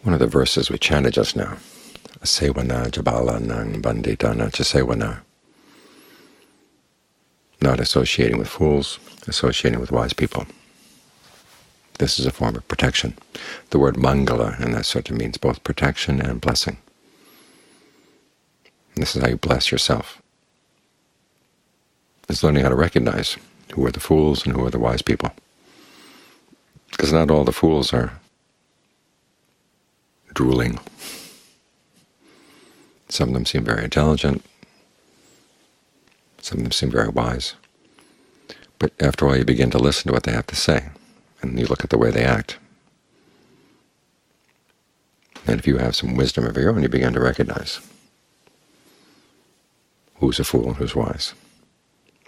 One of the verses we chanted just now, Sewana Jabala Nang Banditana Chasewana, not associating with fools, associating with wise people. This is a form of protection. The word mangala in that sutta means both protection and blessing. And this is how you bless yourself. It's learning how to recognize who are the fools and who are the wise people. Because not all the fools are drooling. Some of them seem very intelligent. Some of them seem very wise. But after all, you begin to listen to what they have to say, and you look at the way they act. And if you have some wisdom of your own, you begin to recognize who's a fool and who's wise.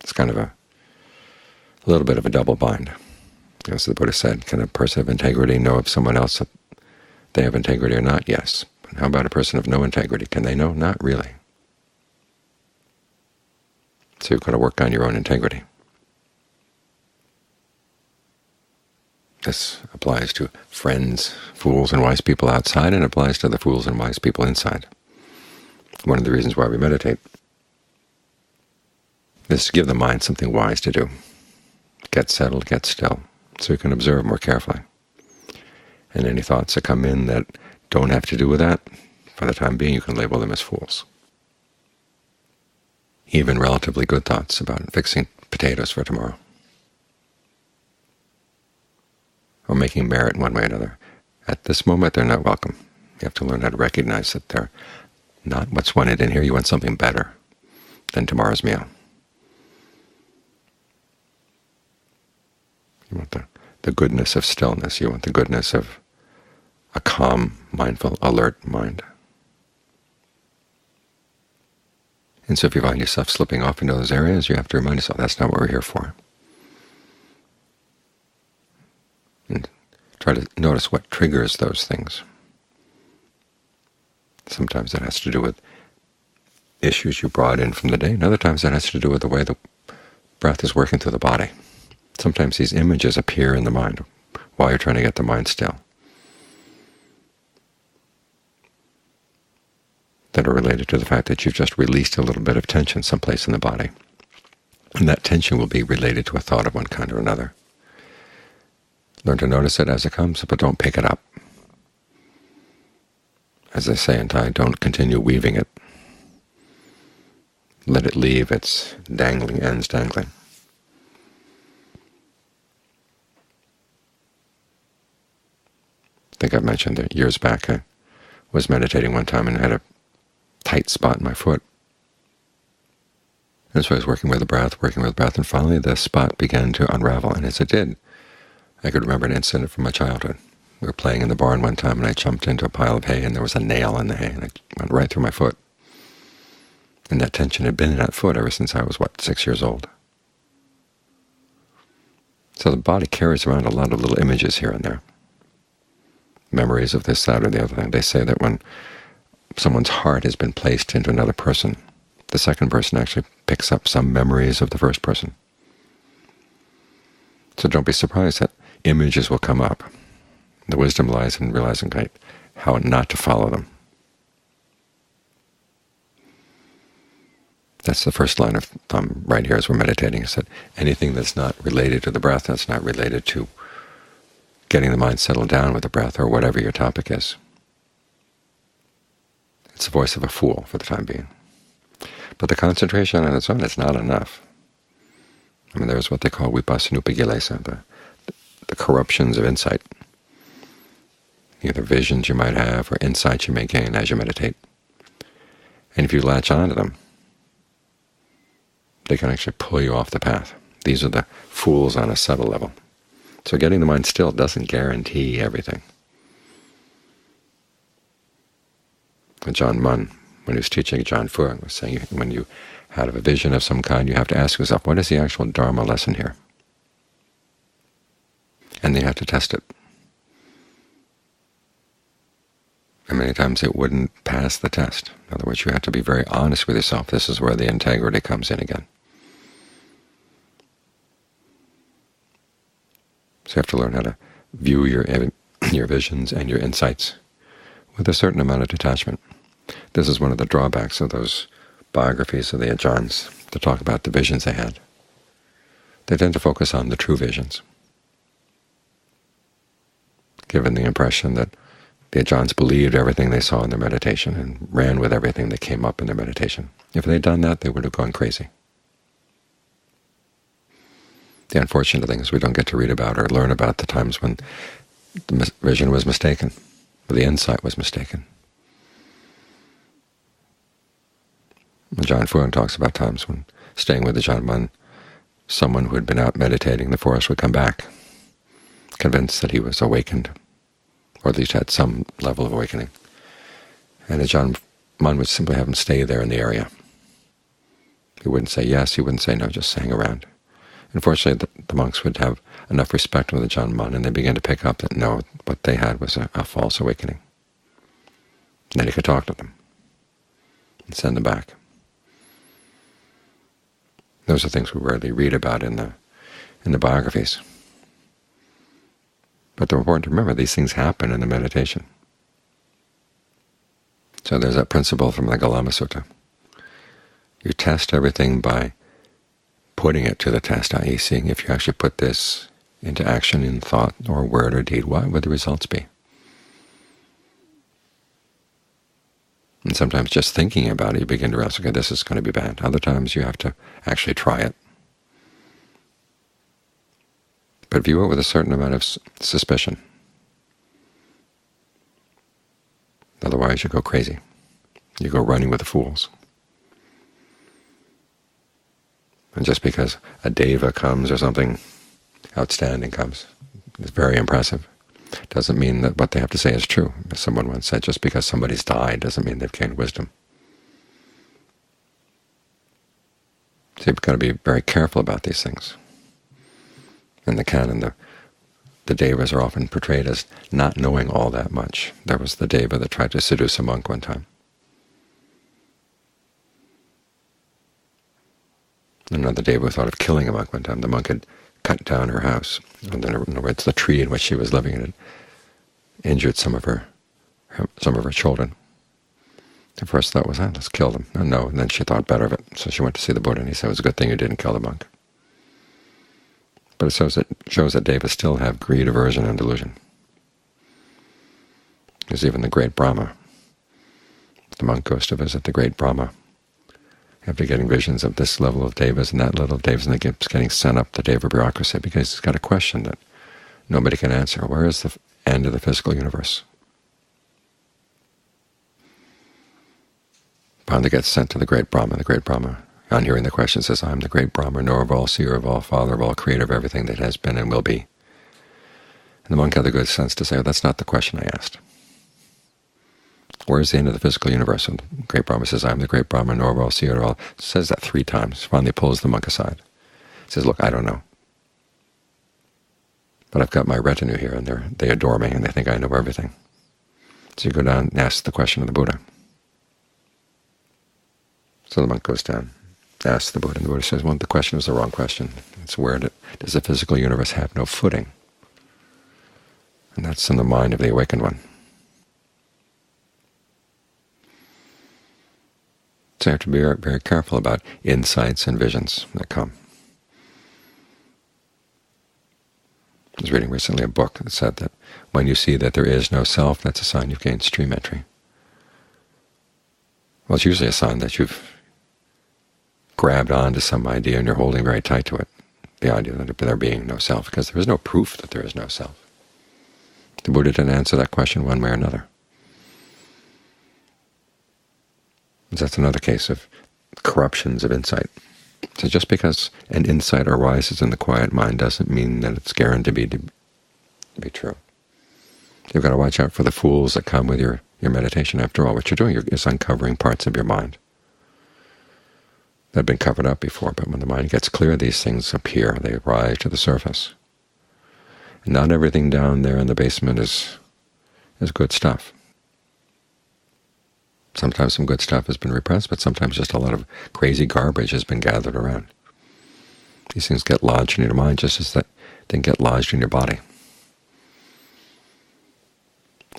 It's kind of a little bit of a double bind. As the Buddha said, can a person of integrity know if someone else that they have integrity or not? Yes. But how about a person of no integrity? Can they know? Not really. So you've got to work on your own integrity. This applies to friends, fools, and wise people outside, and applies to the fools and wise people inside. One of the reasons why we meditate is to give the mind something wise to do. Get settled, get still, so you can observe more carefully. And any thoughts that come in that don't have to do with that, for the time being you can label them as fools. Even relatively good thoughts about fixing potatoes for tomorrow, or making merit one way or another, at this moment they're not welcome. You have to learn how to recognize that they're not what's wanted in here. You want something better than tomorrow's meal. You want the goodness of stillness. You want the goodness of a calm, mindful, alert mind. And so if you find yourself slipping off into those areas, you have to remind yourself that's not what we're here for. And try to notice what triggers those things. Sometimes that has to do with issues you brought in from the day, and other times that has to do with the way the breath is working through the body. Sometimes these images appear in the mind while you're trying to get the mind still, that are related to the fact that you've just released a little bit of tension someplace in the body. And that tension will be related to a thought of one kind or another. Learn to notice it as it comes, but don't pick it up. As they say in Thai, don't continue weaving it. Let it leave its dangling ends dangling. I think I've mentioned that years back I was meditating one time and had a tight spot in my foot. And so I was working with the breath, and finally the spot began to unravel. And as it did, I could remember an incident from my childhood. We were playing in the barn one time, and I jumped into a pile of hay, and there was a nail in the hay, and it went right through my foot. And that tension had been in that foot ever since I was, 6 years old. So the body carries around a lot of little images here and there, memories of this, that, or the other thing. They say that when someone's heart has been placed into another person, the second person actually picks up some memories of the first person. So don't be surprised that images will come up. The wisdom lies in realizing how not to follow them. That's the first line of thumb right here as we're meditating, is that anything that's not related to the breath, that's not related to getting the mind settled down with the breath or whatever your topic is, it's the voice of a fool for the time being. But the concentration on its own is not enough. I mean, there's what they call vipassanupagilesa, the corruptions of insight, either visions you might have or insights you may gain as you meditate. And if you latch onto them, they can actually pull you off the path. These are the fools on a subtle level. So getting the mind still doesn't guarantee everything. John Munn, when he was teaching John Fu, was saying when you have a vision of some kind, you have to ask yourself, what is the actual Dharma lesson here? And then you have to test it. And many times it wouldn't pass the test. In other words, you have to be very honest with yourself. This is where the integrity comes in again. So you have to learn how to view your visions and your insights with a certain amount of detachment. This is one of the drawbacks of those biographies of the Ajahns to talk about the visions they had. They tend to focus on the true visions, given the impression that the Ajahns believed everything they saw in their meditation and ran with everything that came up in their meditation. If they'd done that, they would have gone crazy. The unfortunate thing is we don't get to read about or learn about the times when the vision was mistaken, or the insight was mistaken. Ajahn Fuang talks about times when, staying with Ajahn Mun, someone who had been out meditating in the forest would come back, convinced that he was awakened, or at least had some level of awakening. And Ajahn Mun would simply have him stay there in the area. He wouldn't say yes, he wouldn't say no, just hang around. Unfortunately, the monks would have enough respect with Ajahn Mun, and they began to pick up that no, what they had was a false awakening. And then he could talk to them and send them back. Those are things we rarely read about in the biographies. But they're important to remember. These things happen in the meditation. So there's that principle from the Galama Sutta. You test everything by putting it to the test, i.e. seeing if you actually put this into action in thought or word or deed, what would the results be? And sometimes just thinking about it, you begin to realize, okay, this is going to be bad. Other times you have to actually try it. But view it with a certain amount of suspicion. Otherwise you go crazy. You go running with the fools. And just because a deva comes or something outstanding comes, it's very impressive, doesn't mean that what they have to say is true. As someone once said, just because somebody's died doesn't mean they've gained wisdom. So you've got to be very careful about these things. In the canon, the devas are often portrayed as not knowing all that much. There was the deva that tried to seduce a monk one time. Another deva thought of killing a monk one time. The monk had cut down her house. In other words, the tree in which she was living in had injured some of her children. The first thought was, let's kill them. No, and then she thought better of it. So she went to see the Buddha, and he said, it was a good thing you didn't kill the monk. But it shows that devas still have greed, aversion, and delusion. There's even the great Brahma. The monk goes to visit the great Brahma, after getting visions of this level of devas and that level of devas, and they keeps getting sent up the deva bureaucracy because he's got a question that nobody can answer. Where is the end of the physical universe? Finally gets sent to the great Brahma. The great Brahma, on hearing the question, says, I am the great Brahma, knower of all, seer of all, father of all, creator of everything that has been and will be. And the monk had the good sense to say, that's not the question I asked. Where is the end of the physical universe? And the great Brahma says, I am the great Brahma, knower of all, seer of all. Says that 3 times. Finally pulls the monk aside. Says, look, I don't know. But I've got my retinue here, and they adore me, and they think I know everything. So you go down and ask the question of the Buddha. So the monk goes down, asks the Buddha, and the Buddha says, well, the question was the wrong question. It's where does the physical universe have no footing? And that's in the mind of the awakened one. So you have to be very, very careful about insights and visions that come. I was reading recently a book that said that when you see that there is no self, that's a sign you've gained stream entry. Well, it's usually a sign that you've grabbed onto some idea and you're holding very tight to it, the idea that there being no self, because there is no proof that there is no self. The Buddha didn't answer that question one way or another. That's another case of corruptions of insight. So just because an insight arises in the quiet mind doesn't mean that it's guaranteed to be true. You've got to watch out for the fools that come with your meditation. After all, what you're doing is uncovering parts of your mind that have been covered up before. But when the mind gets clear, these things appear. They rise to the surface. And not everything down there in the basement is good stuff. Sometimes some good stuff has been repressed, but sometimes just a lot of crazy garbage has been gathered around. These things get lodged in your mind just as they get lodged in your body.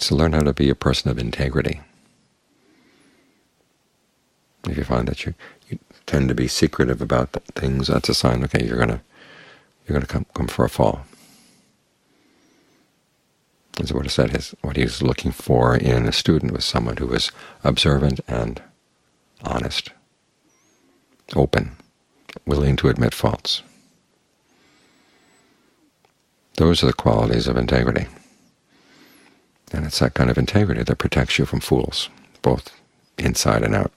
It's to learn how to be a person of integrity. If you find that you tend to be secretive about things, that's a sign, okay, you're going to come for a fall. As the Buddha said, what he was looking for in a student was someone who was observant and honest, open, willing to admit faults. Those are the qualities of integrity. And it's that kind of integrity that protects you from fools, both inside and out.